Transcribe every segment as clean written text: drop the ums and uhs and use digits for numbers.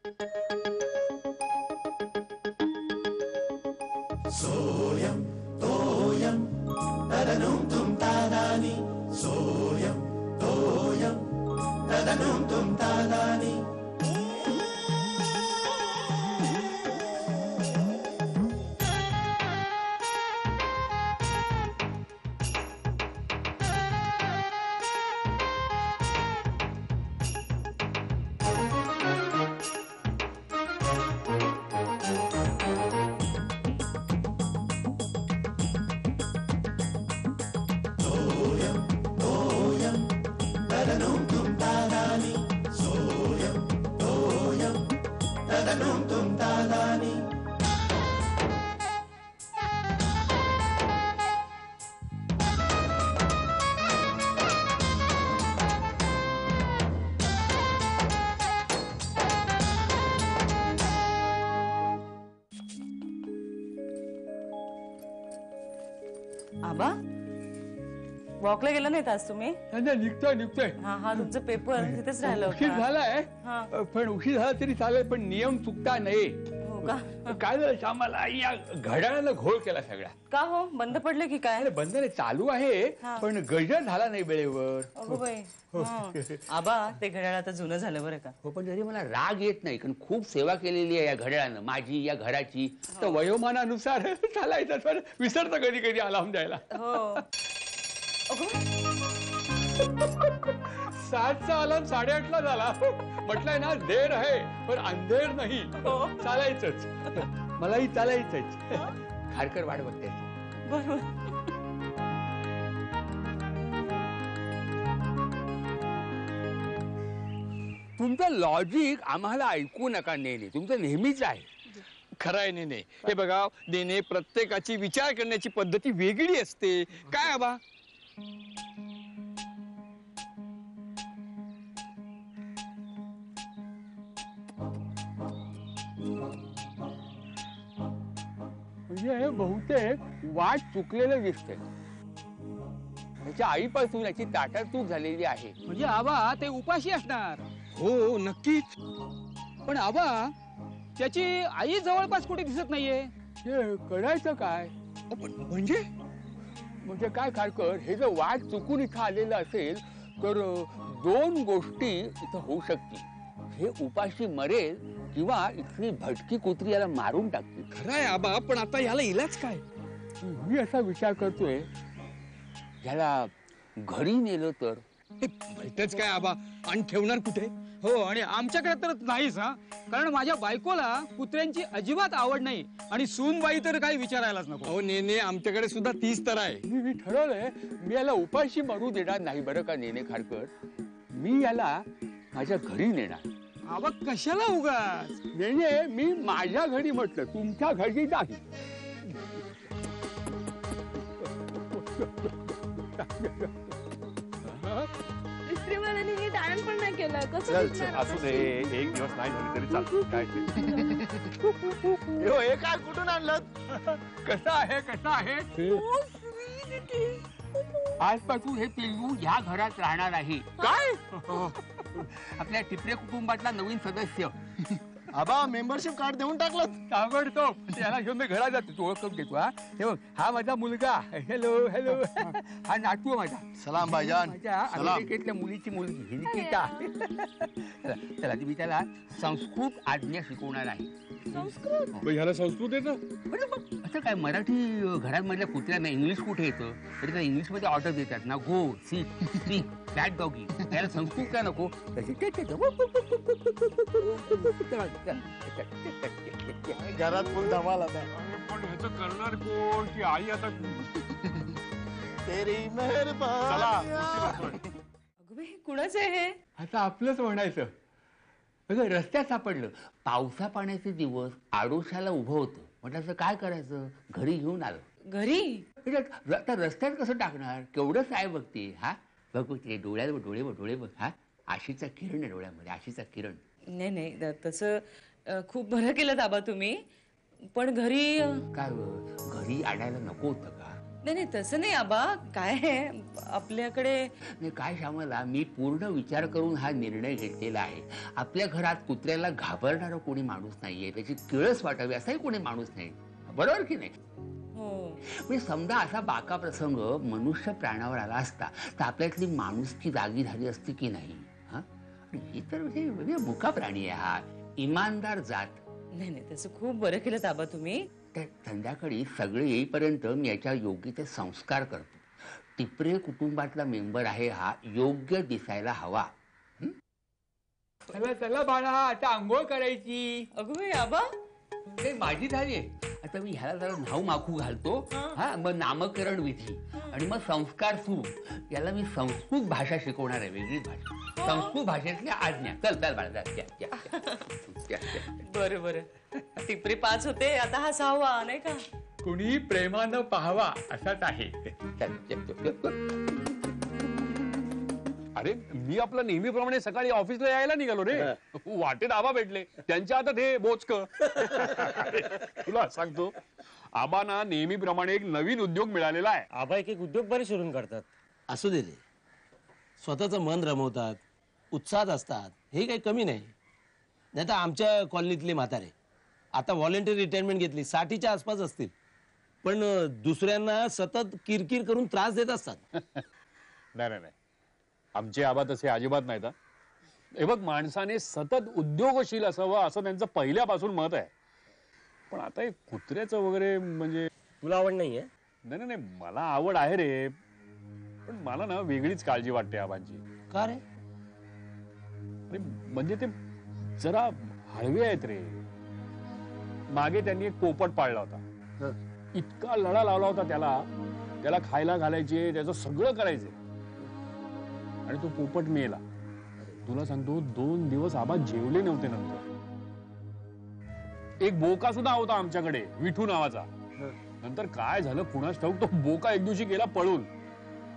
सोयम तोयम तदनुम तुम तादानी सोयम तोयम तदनुम तुम तादानी आबा वॉकला गेला नाहीत आज तुम्ही? निघतोय. हा तुमचं पेपर तिथेच राहिलं उशीर होतं. झालाय पण उशीर झाला तरी चालेल पण नियम चुकता नये. हो का? काय झालं श्यामाला या घड्याळाला घोळ केला सगळा. का हो बंद पडले की काय? अरे बंद नाही चालू आहे पण गजर झाला नाही वेळेवर. अगो बाई. आबा ते घड्याळ आता जुनं झालं बरं का? हो पण जरी मला राग येत नाही कारण खूप सेवा केलेली आहे या घड्याळानं माझी या घराची. तर वयोमानानुसार चालायचं पण विसरतं कधी कधी अलार्म द्यायला. हो. 7चा अलार्म 8:30ला झाला. म्हटलंय ना देर आहे पण अंधेर नाही. चालायचंच मलाही चालायचंच. खारकर वाट बघते. बरोबर. तुमचं लॉजिक आम्हाला ऐकू नका नेने. तुमचं नेहमीच आहे. खरंय नेने. हे बघा नेने प्रत्येकाची विचार करण्याची पद्धती वेगळी असते. काय आबा? म्हणजे बहुतेक वाट चुकलेलं दिसतंय. त्याच्या आईपासून याची ताटात चूक झालेली आहे. म्हणजे आबा ते उपाशी असणार. हो नक्कीच. पण आबा त्याची आई जवळपास कुठे दिसत नाहीये. हे करायचं काय? म्हणजे काय खारकर हे जर वाट चुकून इथं आलेलं असेल तर 2 गोष्टी इथं होऊ शकतील. हे उपाशी मरेल किंवा इथली भटकी कुत्री याला मारून टाकतील. खरंय आबा पण आता याला इलाज काय? मी असा विचार करतोय याला घरी नेलं तर. भलतच काय आबा आणि ठेवणार कुठे? हो आणि आमच्याकडे तर नाहीच. कारण माझ्या बायकोला कुत्र्यांची अजिबात आवड नाही आणि सूनबाई तर काही विचारायलाच नको. अहो नेने आमच्याकडे सुद्धा 30 तर आहे. मी ठरवलंय मी याला उपाशी मरू देणार नाही बरं का नेने खारकर. मी याला माझ्या घरी नेणार. आबा कशाला उगाच? नेने मी माझ्या घरी म्हटलं तुमच्या घरी नाही. इस्त्रीवाल्याने नीट आयन पण नाही केलं. कसं असू दे एक दिवस नाही झाली तरी चालतं. काय हे काय कुठून आणलं? कसं आहे आजपासून हे पिल्लू ह्या घरात राहणार आहे. काय? आपल्या टिपरे कुटुंबातला नवीन सदस्य. आबा मेंबरशिप कार्ड देऊन टाकलं. आवडतो त्याला घेऊन मी घरात जातो. तू ओळख घेतो. हे बघ हा माझा मुलगा. Hello hello. हा नातू आहे माझा. सलाम भाईजान. माझ्या अमेरिकेतल्या मुलीची मुलगी हिंदीचा. चला मी त्याला संस्कृत आज्ञा शिकवणार आहे. ह्याला संस्कृत येतं? असं काय मराठी घरांमधल्या कुत्र्यांना इंग्लिश कुठे येतं तरी त्या इंग्लिश मध्ये ऑर्डर देतात ना. गो सीट स्पीक दॅट डॉगी. त्याला संस्कृत काय नको. घरात फुल धमाल आता. पण ह्याचं करणार कोण की आई? आता तेरी मेहरबानी. अगं बाई कुणाचं आहे हे? आता आपलंच म्हणायचं. अगं रस्त्यात सापडलं. पावसा पाण्याचे दिवस आडोशाला उभं होतं. म्हटलं असं काय करायचं. घरी घेऊन आलं. घरी? आता रस्त्यात कसं टाकणार. केवढंच आहे बघते. हा बघ ते डोळ्यात डोळे बघ. हा आशीचा किरण आहे डोळ्यामध्ये. आशीचा किरण. नाही तसं खूप बरं केलं आबा तुम्ही. पण घरी काय घरी आणायला नको होतं का? नाही नाही तसं नाही आबा, काय आहे आपल्याकडे. नाही काय श्यामला, मी पूर्ण विचार करून हा निर्णय घेतलेला आहे. आपल्या घरात कुत्र्याला घाबरणारा कोणी माणूस नाहीये, त्याची किळस वाटावी असाही कोणी माणूस नाही, बरोबर की नाही? हो म्हणजे समजा असा बाका प्रसंग मनुष्य प्राणावर आला असता तर आपल्यातली माणुसकी जागी झाली असती की नाही? हा, ही तर म्हणजे मुका प्राणी आहे हा, इमानदार जात. नाही नाही तसं खूप बरं केलं आबा तुम्ही. तर संध्याकाळी सगळे येईपर्यंत मी याच्या योग्य ते संस्कार करतो. टिपरे कुटुंबातला मेंबर आहे हा, योग्य दिसायला हवा. चला चला बाळा, आता आंघोळ करायची. अगं बाई आबा, ते माझी झाली. आता मी ह्याला जरा न्हाऊ माखू घालतो, हा, मग नामकरण विधी आणि मग संस्कार सुरू. याला मी संस्कृत भाषा शिकवणार आहे, वेगळीच भाषा, संस्कृत भाषेतल्या आज्ञा. चल चल बाळा, बरं बरं. टिपरी 5 होते, आता हा 6वा नाही का? कुणी प्रेमानं पाहावा असाच आहे. अरे मी आपला नेहमीप्रमाणे सकाळी ऑफिसला यायला निघालो रे. वाटेत आबा भेटले, त्यांच्या हातात हे बोचक. तुला सांगतो, आबांना नेहमीप्रमाणे एक नवीन उद्योग मिळालेला आहे. आबा एक उद्योग बरे सुरू करतात. असू दे रे, स्वतःचं मन रमवतात, उत्साहात असतात, हे काही कमी नाही. नाही तर आमच्या कॉलनीतले म्हातारे आता व्हॉलेंटरी रिटायरमेंट घेतली, 60च्या आसपास असतील, पण दुसऱ्यांना सतत किरकिर करून त्रास देत असतात. नाही नाही नाही, आमचे आबा तसे अजिबात नाहीत. हे बघ, माणसाने सतत उद्योगशील असावं असं त्यांचं पहिल्यापासून मत आहे. पण आता हे कुत्र्याचं वगैरे म्हणजे तुला आवड नाहीये? नाही नाही नाही, मला आवड आहे रे, पण मला ना वेगळीच काळजी वाटते आबांची. का रे? अरे म्हणजे ते जरा हळवे आहेत रे. मागे त्यांनी एक पोपट पाळला होता, इतका लढा लावला होता त्याला खायला घालायचे, त्याचं सगळं करायचे, आणि तो पोपट मेला. तुला सांगतो, 2 दिवस आबा जेवले नव्हते. नंतर एक बोका सुद्धा होता आमच्याकडे, विठू नावाचा. नंतर काय झालं कुणास ठाऊक, तो बोका एक दिवशी गेला पळून.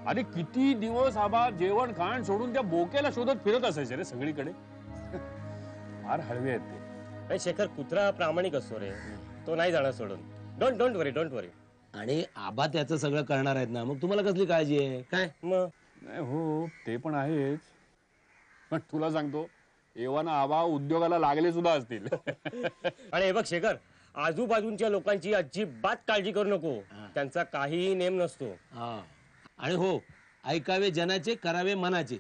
अरे किती दिवस आबा जेवण खाण सोडून त्या बोक्याला शोधत फिरत असायचे रे सगळीकडे. फार हळवे आहेत ते. नाही शेखर, कुत्रा प्रामाणिक असतो रे, तो नाही जाणार सोडून. डोंट वरी. आणि आबा त्याचं सगळं करणार आहेत ना, मग तुम्हाला कसली काळजी आहे काय? मग नाही हो, ते पण आहेच, पण तुला सांगतो, एव्हाना आबा उद्योगाला लागले सुद्धा असतील. आणि हे बघ शेखर, आजूबाजूच्या लोकांची अजिबात काळजी करू नको, त्यांचा काहीही नेम नसतो. आणि हो, ऐकावे जनाचे, करावे मनाचे.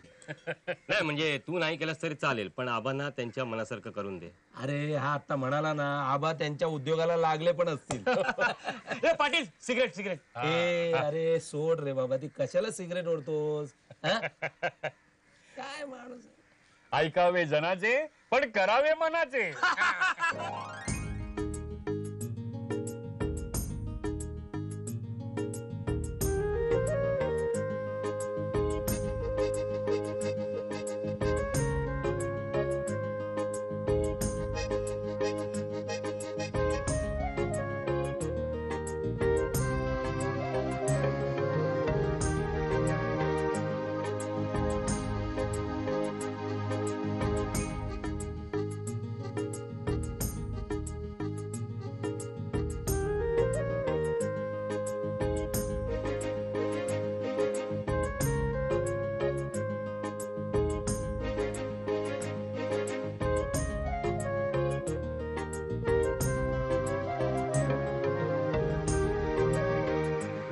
नाही म्हणजे तू नाही केलास तरी चालेल, पण आबांना त्यांच्या मनासारखं करून दे. अरे हा आता म्हणाला ना, आबा त्यांच्या उद्योगाला लागले पण असतील. ए पाटील, सिगरेट. ए अरे सोड रे बाबा, ती कशाला सिगरेट ओढतोस? काय माणूस आहे. ऐकावे जनाचे पण करावे मनाचे.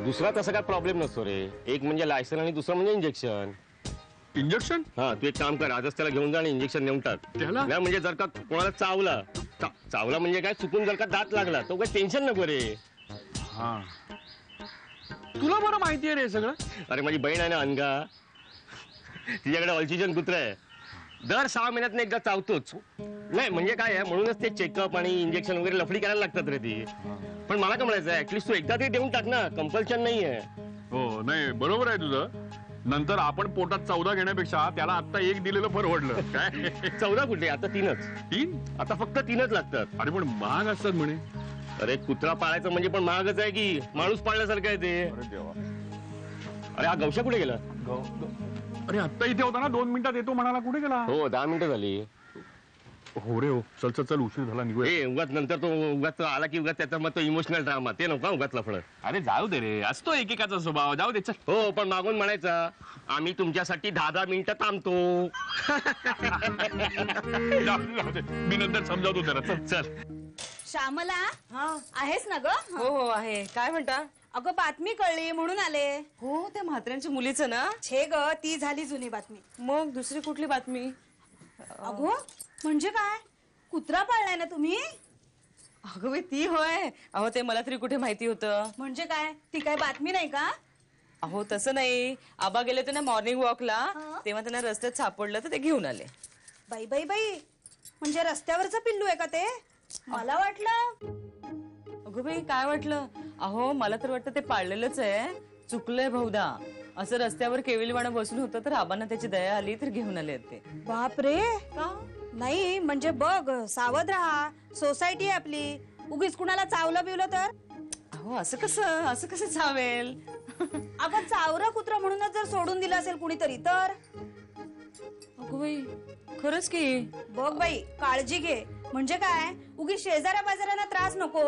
दुसरा तसा काय प्रॉब्लेम नसतो रे. एक म्हणजे लायसन आणि दुसरं म्हणजे इंजेक्शन. इंजेक्शन? हा, तू एक काम कर, आजच त्याला घेऊन जा आणि इंजेक्शन नेऊन टाक. त्याला? नाही म्हणजे जर का कोणाला चावला म्हणजे काय, चुकून जर का दात लागला तो काय टेन्शन नको रे. हा, तुला बरं माहिती आहे रे सगळं. अरे माझी बहीण आहे ना अनगा, तिच्याकडे ऑल्चिजन कुत्रा आहे, दर 6 महिन्यात एकदा चावतोच. नाही म्हणजे काय आहे, म्हणूनच ते चेकअप आणि इंजेक्शन वगैरे लफडी करायला लागतात रे ती. पण मला काय म्हणायचं, ऍटलीस्ट तू एकदा ते देऊन टाक ना, कंपल्शन नाहीये. हो, नाही बरोबर आहे तुझं. नंतर आपण पोटात 14 घेण्यापेक्षा त्याला आता 1 दिलेलं परवडलं. काय 14 कुठे, आता 3च. 3? आता फक्त 3च लागतात. अरे पण महाग असतात म्हणे. अरे कुत्रा पाळायचं म्हणजे पण महागच आहे की, माणूस पाळण्यासारखं आहे ते. अरे देवा. अरे हा गवशा कुठे गेला? अरे आत्ता इथे होता ना, 2 मिनिटात येतो म्हणाला, कुठे गेला? हो 10 मिनिटं झाली. हो रे हो, चल चल चल, उशीर झाला, निघूया. ए उगाच नंतर तो उगाच आला की उगाच त्याचा मग तो इमोशनल ड्रामा ते नको उगाच लफडं. अरे जाऊ दे रे, असतो एकेकाचा स्वभाव, जाऊ दे चल. हो पण मागून म्हणायचं आम्ही तुमच्यासाठी 10 मिनिटं थांबतो. जाऊ दे, मी नंतर समजावतो जरा. चल चल. श्यामला आहेस ना ग? हो हो आहे. काय म्हणता? अगं बातमी कळली म्हणून आले. हो त्या म्हात्र्यांच्या मुलीचं ना? छे ग, ती झाली जुनी बातमी. मग दुसरी कुठली बातमी? अगो म्हणजे काय, कुत्रा पाळलाय ना तुम्ही? अगं बाई ती होय. अहो ते मला तरी कुठे माहिती होतं. म्हणजे काय, ती काय बातमी नाही का? अहो तसं नाही. आबा गेले होते ना मॉर्निंग वॉकला, तेव्हा त्यांना रस्त्यात सापडलं तर ते घेऊन आले. बाई बाई बाई, म्हणजे रस्त्यावरचं पिल्लू आहे का ते? मला वाटलं. अगं बाई काय वाटलं? अहो मला तर वाटतं ते पाळलेलंच आहे. चुकलंय बहुधा. असं रस्त्यावर केविलवाणं बसून होतं तर आबांना त्याची दया आली तर घेऊन आले ते. बापरे. नाही म्हणजे बघ, सावध राहा, सोसायटी आहे आपली, उगीच कुणाला चावलं बिवलं तर. अहो असं कसं चावेल? अगं चावरा कुत्रा म्हणूनच जर सोडून दिलं असेल कुणीतरी तर. अगं बाई खरंच की. बघ बाई काळजी घे. म्हणजे काय, उगीच शेजाऱ्या बाजाऱ्यांना त्रास नको,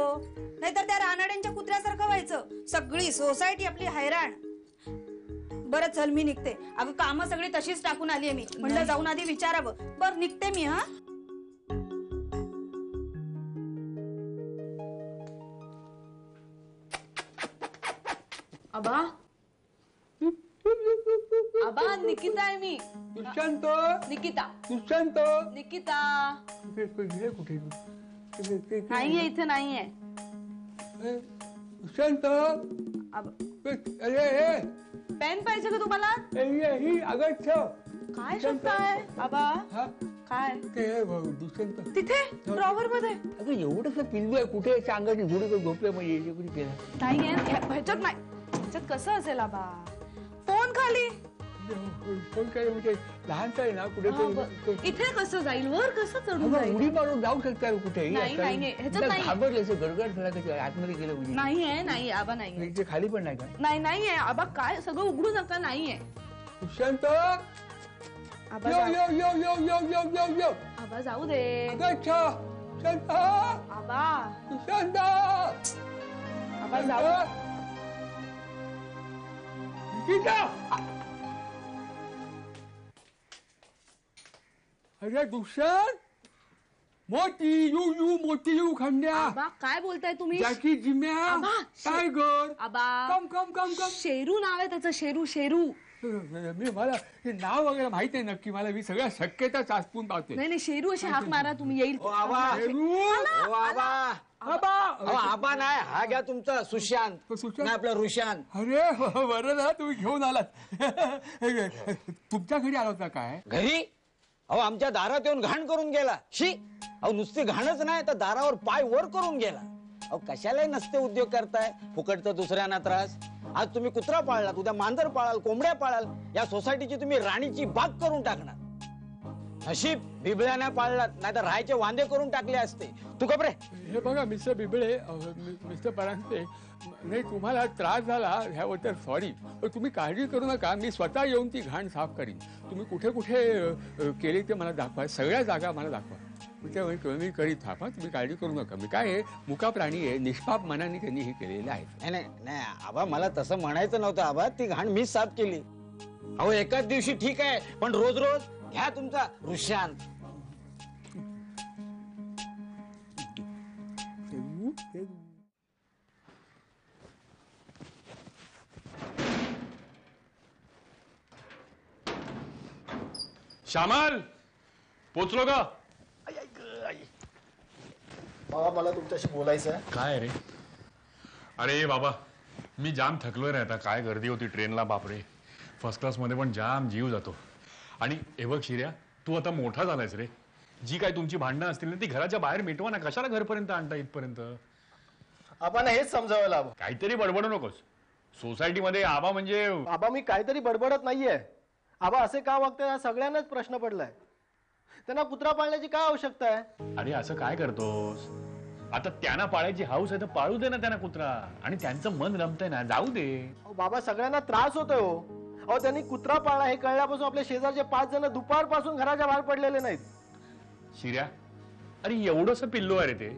नाहीतर त्या रानाड्यांच्या कुत्र्यासारखं व्हायचं. सगळी सोसायटी आपली हैराण. बरं चल मी निघते. अगं कामं सगळी तशीच टाकून आली मी, म्हणलं जाऊन आधी विचारावं. बरं निघते मी. हा आबा आबा निकिता आहे मी. दुष्यंत निकिता दुष्यंत निकिता कुठे नाहीये, इथे नाहीये. दुष्यंत. अरे पेन पाहिजे का तुम्हाला? ही अगं ठेव. काय शोधताय आबा? काय दुष्यंत तिथे ड्रॉवर मध्ये? अगं एवढंच पिल्लू आहे, कुठे अंगाची झुडी झोपले म्हणजे कुठे केलं? नाहीये ह्याच्यात नाही. ह्याच्यात कसं असेल आबा? फोन खाली. फोन काय म्हणजे लहानचा आहे ना, कुठे इथे कसं जाईल, वर कसं चढून जाईल? उडी मारून जाऊ शकता कुठे? नाही ह्याच्यात नाही. घाबरले गडगड झाला आतमध्ये गेलं म्हणजे. नाहीये आबा, नाहीये. इथे खाली पण नाही का? नाहीये आबा. काय सगळं उघडू नका. नाहीये दुष्यंत. आबा. यो यो यो यो यो यो यो यो. आबा जाऊ दे. अच्छा शांत. आबा शांत. आबा जाऊ. अरे दुष्यंत, मोठी यू मोठी यू खंड्या. आबा काय बोलताय तुम्ही? जॅकी जिम्या टायगर. आबा come come come come. Sheru नाव आहे त्याचं. शेरू. मी मला हे नाव वगैरे माहित आहे नक्की. मला मी सगळ्या शक्यता चाचपून पाहते. नाही शेरू अशी हाक मारा तुम्ही, येईल. आबा नाही, हा घ्या तुमचा सुशांत. नाही आपला रुशांत. अरे बरं ना तुम्ही घेऊन आलात. तुमच्या घरी आला होता काय? घरी? अहो आमच्या दारात येऊन घाण करून गेला. शी. अहो नुसती घाणच नाही तर दारावर पाय वर करून गेला. अहो कशालाही नसते उद्योग करताय, फुकटचा दुसऱ्यांना त्रास. आज तुम्ही कुत्रा पाळलात, उद्या मांजर पाळाल, कोंबड्या पाळाल. या सोसायटीची तुम्ही राणीची बाग करून टाकणार. नशीब बिबळ्याने पाळलात, नाही तर राहायचे वांदे करून टाकले असते. तू कपरे. हे बघा मिस्टर बिबळे, मिस्टर परांजपे, नाही तुम्हाला त्रास झाला ह्याबद्दल सॉरी. तुम्ही काळजी करू नका, मी स्वतः येऊन ती घाण साफ करीन. तुम्ही कुठे कुठे केली ते मला दाखवा, सगळ्या जागा मला दाखवा. मी करीत थांबा, तुम्ही काळजी करू नका. मी काय आहे, मुका प्राणी आहे, निष्पाप मनाने त्यांनी हे केलेलं आहे. नाही आबा मला तसं म्हणायचं नव्हतं. आबा ती घाण मीच साफ केली. अहो एकाच दिवशी ठीक आहे, पण रोज रोज घ्या तुमचा रुशांत. श्यामल पोचलो का? बाबा मला तुमच्याशी बोलायचं आहे. काय रे? अरे बाबा मी जाम थकलोय रे. आता काय गर्दी होती ट्रेनला, बापरे. फर्स्ट क्लास मध्ये पण जाम जीव जातो. आणि हे बघ शिर्या, तू आता मोठा झालायस रे. जी काय तुमची भांडणं असतील ना ती घराच्या बाहेर मिटवा ना. कशाला घरपर्यंत आणता इथपर्यंत? आपण हेच समजावायला हवं. काहीतरी बडबडू नकोस. सोसायटीमध्ये आबा म्हणजे आबा मी काहीतरी बडबडत नाहीये. आबा असे का वागताय हा सगळ्यांनाच प्रश्न पडलाय. त्यांना कुत्रा पाळण्याची काय आवश्यकता आहे? अरे असं काय करतोस? आता त्यांना पाळायची हाऊस आहे तर पाळू दे ना त्यांना कुत्रा. आणि त्यांचं मन रमतंय ना, जाऊ दे. बाबा सगळ्यांना त्रास होतोय हो. अहो त्यांनी कुत्रा पाळला हे कळल्यापासून आपल्या शेजारचे 5 जण दुपारपासून घराच्या बाहेर पडलेले नाहीत. शिर्या अरे एवढंस पिल्लू आहे रे ते.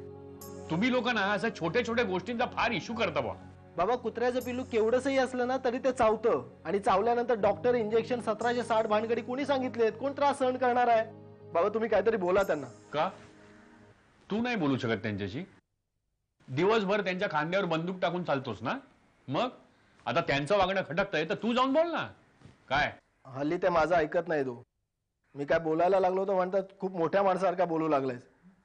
तुम्ही लोक ना असं छोट्या छोट्या गोष्टींचा फार इश्यू करता बा. बाबा कुत्र्याचं पिल्लू केवढंसही असलं ना तरी ते चावतं आणि चावल्यानंतर डॉक्टर इंजेक्शन 1760 भानगडी कोणी सांगितलेत? कोण त्रास सहन करणार आहे? बाबा तुम्ही काहीतरी बोला त्यांना. का तू नाही बोलू शकत त्यांच्याशी? दिवसभर त्यांच्या खांद्यावर बंदूक टाकून चालतोस ना. मग आता त्यांचं वागणं खटकतंय तर तू जाऊन बोल ना. काय हल्ली ते माझं ऐकत नाही तो. मी काय बोलायला लागलो तर म्हणतात खूप मोठ्या माणसासारखा बोलू लागलायस.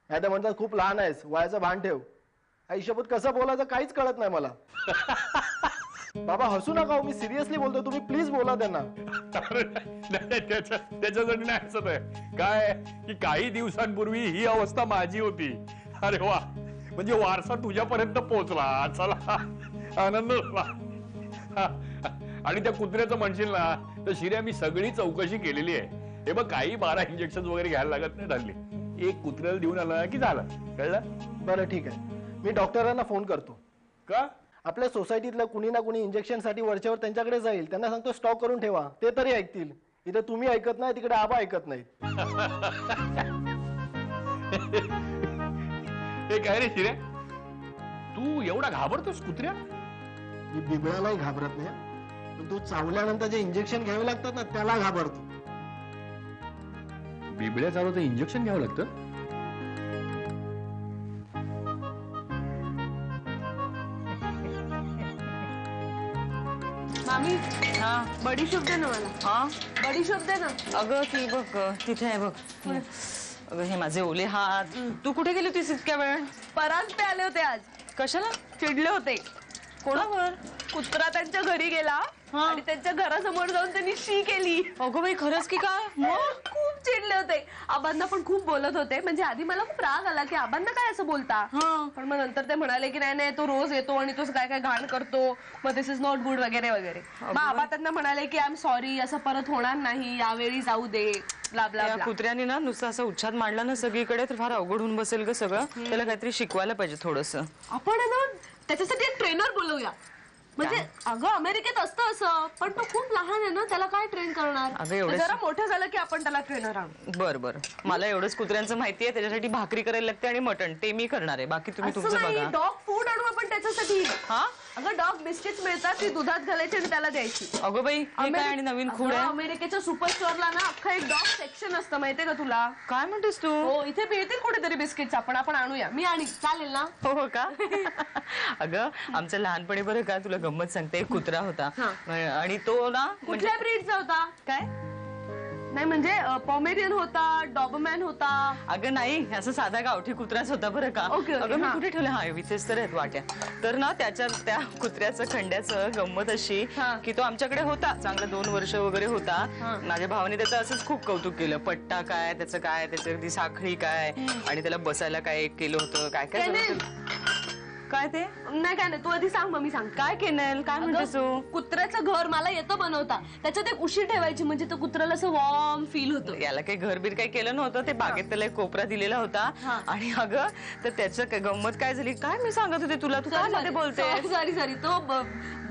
नाही तर म्हणतात खूप लहान आहेस, वयाचं भान ठेव. आयुष्यभर कसं बोलायचं काहीच कळत नाही मला. बाबा हसू नका, मी सिरियसली बोलतो. तुम्ही प्लीज बोला त्यांना. त्याच्यासाठी नाही हसत आहे. काय की काही दिवसांपूर्वी ही अवस्था माझी होती. अरे वा, म्हणजे वारसा तुझ्यापर्यंत पोहोचला. चला आनंद झाला. आणि त्या कुत्र्याचं म्हणशील ना तर शिर्या मी सगळी चौकशी केलेली आहे. हे बघ काही 12 इंजेक्शन वगैरे घ्यायला लागत नाही. हल्ली एक कुत्र्याला देऊन आला की झालं. कळलं? बरं ठीक आहे, मी डॉक्टरांना फोन करतो. का? आपल्या सोसायटीतलं कुणी ना कुणी इंजेक्शन साठी वरच्यावर त्यांच्याकडे जाईल. त्यांना सांगतो स्टॉक करून ठेवा, ते तरी ऐकतील. इथे तुम्ही ऐकत नाही, तिकडे आबा ऐकत नाही. हे काय रे शिर्या, तू एवढा घाबरतोस कुत्र्या? मी बिबळ्यालाही घाबरत नाही, पण तू चावल्यानंतर जे इंजेक्शन घ्यावे लागतात ना त्याला घाबरतो. बिबड्या चालवतं इंजेक्शन घ्यावं लागतं? मामी हा बडीशोप दे ना मला. हा बडीशोप दे ना. अगं ती बघ तिथे आहे बघ. अगं हे माझे ओले हात. तू कुठे गेली होतीस इतक्या वेळ? परांजपे आले होते आज. कशाला? चिडले होते. कोणावर? कुत्रा त्यांच्या घरी गेला आणि त्यांच्या घरासमोर जाऊन त्यांनी शी केली. अगं बाई खरंच की काय? मग खूप चिडले होते. आबांना पण खूप बोलत होते. म्हणजे आधी मला खूप राग आला की आबांना काय असं बोलता. पण मग नंतर ते म्हणाले की नाही नाही तो रोज येतो आणि तो काय काय घाण करतो, मग दिस इज नॉट गुड वगैरे वगैरे. मग आबा त्यांना म्हणाले की आय एम सॉरी, असं परत होणार नाही, यावेळी जाऊ दे, ब्ला ब्ला ब्ला. कुत्र्याने ना नुसतं असं उच्छाद मांडला ना सगळीकडे तर फार अवघड होऊन बसेल ग सगळं. त्याला काहीतरी शिकवायला पाहिजे थोडस. आपण ना त्याच्यासाठी एक ट्रेनर बोलवूया. म्हणजे अगं अमेरिकेत असतं असं, पण तो खूप लहान आहे ना, त्याला काय ट्रेन करणार. जरा मोठं झालं की आपण त्याला ट्रेनर आणू. बर बर, मला एवढंच कुत्र्यांचं माहितीये. त्याच्यासाठी भाकरी करायला लागते आणि मटण ते मी करणार आहे. बाकी तुम्ही तुमचं बघा. डॉग फूड आणू आपण त्याच्यासाठी. हा अगं डॉग बिस्किट्स मिळतात, ती दुधात घालायची आणि त्याला द्यायची. अगं बाई हे काय आणि नवीन खूड आहे? अमेरिकेच्या सुपर स्टोअरला ना अख्खा एक डॉग सेक्शन असतं, माहितीये का तुला? काय म्हणतेस तू? हो, इथे मिळतील कुठेतरी बिस्किट्स. आपण आणूया. मी आणि चालेल ना? हो का? अगं आमच्या लहानपणी बरं का तुला गंमत सांगते. एक कुत्रा होता आणि तो ना कुठल्या ब्रीडचा होता? काय नाही म्हणजे पॉमेरियन होता, डॉबरमॅन होता? अगं नाही, असं साधा गावठी कुत्राच होता बरं का. अगं मी कुठे ठेवलं? हा विथेच तर आहेत वाट्या. तर ना त्या कुत्र्याचं खंड्याचं गंमत अशी की तो आमच्याकडे होता चांगला 2 वर्ष वगैरे होता. माझ्या भावाने त्याचं असंच खूप कौतुक केलं. पट्टा काय त्याचं, काय त्याच्यावरती साखळी काय, आणि त्याला बसायला काय एक केलं होतं. काय काय काय ते? नाही काय नाही, तू आधी सांग मग मी सांग. काय केलं? काय म्हणतेस तू? कुत्र्याचं घर मला येतं बनवता. त्याच्यात एक उशी ठेवायची म्हणजे तर कुत्र्याला असं वॉर्म फील होतं. याला काही घरबीर काही केलं नव्हतं. ते बागेत त्याला एक कोपरा दिलेला होता. आणि अगं तर त्याचं गंमत काय झाली काय मी सांगत होते तुला. तू काय मध्ये बोलते? सॉरी तो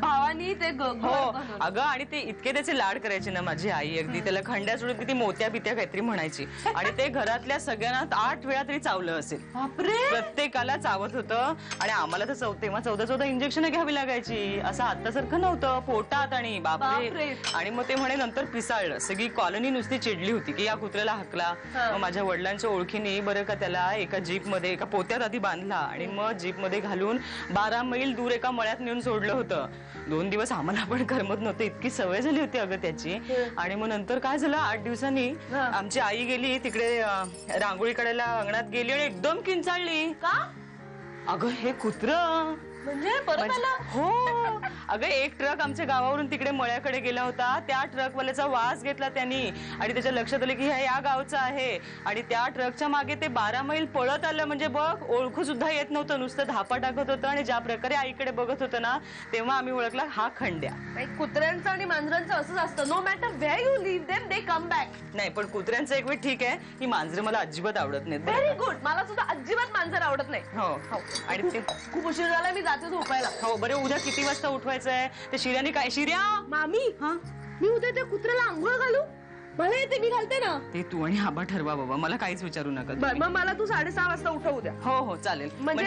भावानी ते हो अगं, आणि ते इतके त्याचे लाड करायचे ना माझी आई. अगदी त्याला खंड्या सोडून किती मोत्या बित्या काहीतरी म्हणायची. आणि ते घरातल्या सगळ्यांना 8 वेळा तरी चावलं असेल. प्रत्येकाला चावत होतं. आणि आम्हाला तर तेव्हा 14 इंजेक्शन घ्यावी लागायची. असं आतासारखं नव्हतं पोटात. आणि बापरे. आणि मग ते म्हणे नंतर पिसाळलं. सगळी कॉलनी नुसती चिडली होती की या कुत्र्याला हाकला. मग माझ्या वडिलांच्या ओळखीने बरं का त्याला एका जीप मध्ये एका पोत्यात आधी बांधला आणि मग जीप मध्ये घालून 12 मैल दूर एका मळ्यात नेऊन सोडलं होतं. 2 दिवस आम्हाला पण करमत नव्हतं, इतकी सवय झाली होती अगं त्याची. आणि मग नंतर काय झालं, 8 दिवसांनी आमची आई गेली तिकडे रांगोळी काढायला, अंगणात गेली आणि एकदम किंचाळली. का? अगं हे कुत्रं म्हणजे परत आलं? हो अगं, एक ट्रक आमच्या गावावरून तिकडे मळ्याकडे गेला होता. त्या ट्रकवाल्याचा वास घेतला त्यांनी आणि त्याच्या लक्षात आलं की या गावचा आहे. आणि त्या ट्रकच्या मागे ते 12 मैल पळत आलं. म्हणजे बघ, ओळखू सुद्धा येत नव्हतं, नुसतं धापा टाकत होतं. आणि ज्या प्रकारे आईकडे बघत होतं ना तेव्हा आम्ही ओळखला हा खंड्या. कुत्र्यांचं आणि मांजरांचं असंच असतं. No matter where you leave them they come back. नाही पण कुत्र्यांचं एक वेळ ठीक आहे, ही मांजरं मला अजिबात आवडत नाहीत. Very good. मला सुद्धा अजिबात मांजर आवडत नाही. हो आणि ते खूप उशीर झाला, मी जाते झोपायला. हो बरं, उद्या किती वाजता उठवायचंय? ते शिर्याने काय? शिर्या मामी, मी उद्या त्या कुत्र्याला आंघोळ घालू? मला येते, मी घालते ना. ते तू आणि आबा ठरवा बाबा, मला काहीच विचारू नका. मग मला तू 6:30 वाजता उठवू द्या. हो हो चालेल. म्हणजे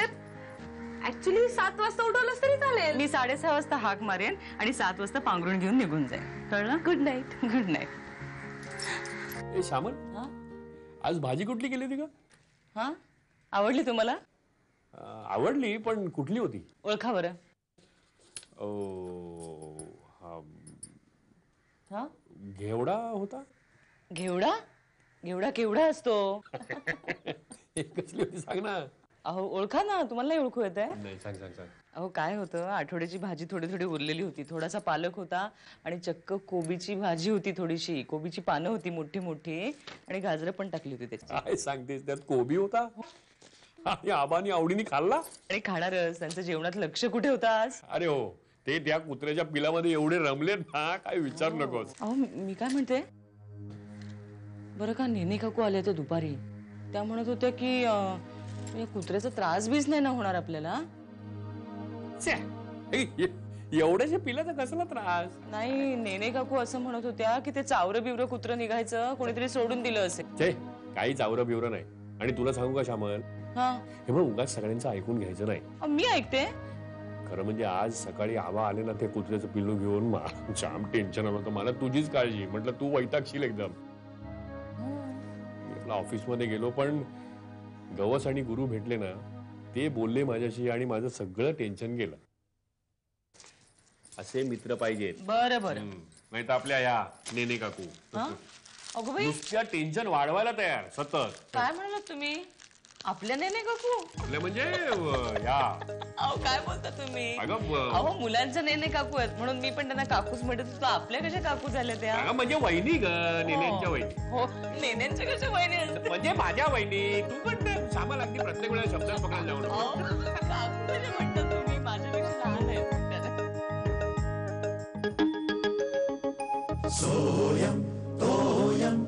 ऍक्च्युली 7 वाजता उठवलंस तरी चालेल. मी 6:30 वाजता हाक मारेन आणि 7 वाजता पांघरून घेऊन निघून जाईल. कळलं? Good night. Good night. ए श्यामल, आज भाजी कुठली केली होती का? हा, आवडली तुम्हाला? आवडली, पण कुठली होती? ओळखा बरं. हा, घेवडा होता. घेवडा? घेवडा केवढा असतो? कसली होती सांग ना. अहो ओळखा ना, तुम्हाला नाही ओळखू येत आहे? नाही, सांग सांग सांग. अहो काय होतं, आठवड्याची भाजी थोडी थोडी उरलेली होती, थोडासा पालक होता आणि चक्क कोबीची भाजी होती, थोडीशी कोबीची पानं होती मोठी मोठी आणि गाजरं पण टाकली होती त्याची. काय सांगतेस, त्यात कोबी होता आणि आबानी आवडीने खाल्ला. आणि खाणारच, त्यांचं जेवणात लक्ष कुठे होतं आज? अरे हो, ते त्या कुत्र्याच्या पिलामध्ये एवढे रमलेत ना, काय विचार नकोस. अहो मी काय म्हणते बरं का, नेने काकू आले होते दुपारी, त्या म्हणत होत्या की या कुत्र्याचा त्रास बीच नाही ना होणार आपल्याला. एवढ्याशा पिलाचा कसला त्रास? नाही, नेने काकू असं म्हणत होत्या की ते चावरं बिवरं कुत्रं निघायचं, कोणीतरी सोडून दिलं असेल. काही चावरं बिवरं नाही. आणि तुला सांगू का श्यामल, हा, हे बघ उगाच सगळ्यांचं ऐकून घ्यायचं नाही. मी ऐकते. खरं म्हणजे आज सकाळी आबा आले ना ते कुत्र्याचं पिल्लू घेऊन, मला जाम टेन्शन आलं होतं. मला तुझीच काळजी, म्हटलं तू वैतागशील एकदम. आपला ऑफिस मध्ये गेलो, पण गवस आणि गुरु भेटले ना, ते बोलले माझ्याशी आणि माझं सगळं टेन्शन गेलं. असे मित्र पाहिजेत. बरं बरं. नाही तर आपल्या या नेने काकू अगो बाई, नुसत्या टेन्शन वाढवायला तयार सतत. काय म्हणालात तुम्ही? आपल्या नेने काकू? आपल्या म्हणजे या. अहो काय बोलता तुम्ही? अगं अहो मुलांच्या नेने काकू आहेत म्हणून मी पण त्यांना काकूच म्हणत होतो. आपल्या कशा काकू झाल्या त्या? अगं म्हणजे वहिनी ग, नेन्यांच्या वहिनी. हो, नेन्यांच्या कशा वहिनी असतात? म्हणजे माझ्या वहिनी. तू पण श्यामल अगदी प्रत्येक वेळेला शब्दात पकडायला जाऊ नको. काकू कशा म्हणता तुम्ही? माझ्यापेक्षा लहान आहेत. सोयम तोयम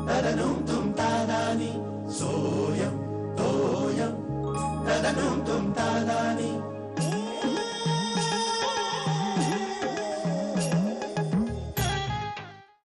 तदनुम तुम तादानी सोयम तोयम तदनुम तुम तादानी